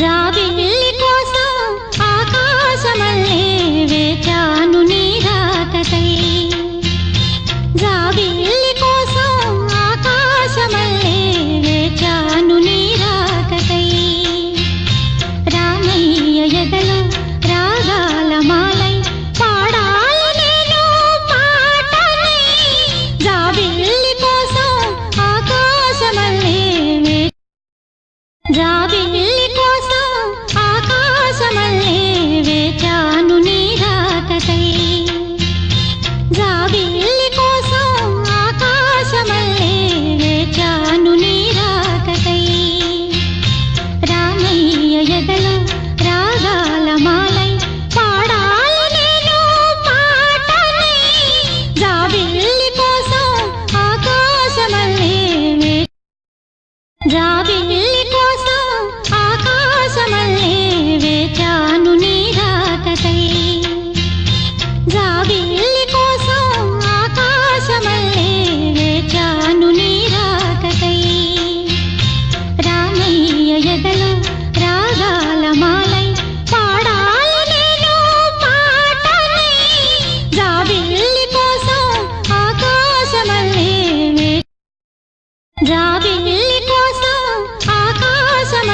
జాబిల్లి కోసం ఆకాశమల్లే వేచాను నీ రాకకై. జాబిల్లి కోసం ఆకాశమల్లే వేచాను నీ రాకకై. రామయ్య ఎదలో రాగాల మాలై పాడాలి నేను పాటనై. జాబిల్లి కోసం ఆకాశమల్లే జాబిల్లి కోసం ఆకాశమల్లే వేచాను నీ రాకకై. జాబిల్లి కోసం ఆకాశమల్లే వేచాను నీ రాకకై. రామయ్య ఎదలో రాగాల మాలై పాడాలి నేను పాటనై. జాబిల్లి కోసం ఆకాశమల్లే జాబిల్లి కోసం ఆకాశమల్లే వేచాను నీ రాకకై. జాబిల్లి కోసం ఆకాశమల్లే వేచాను నీ రాకకై. రామయ్య ఎద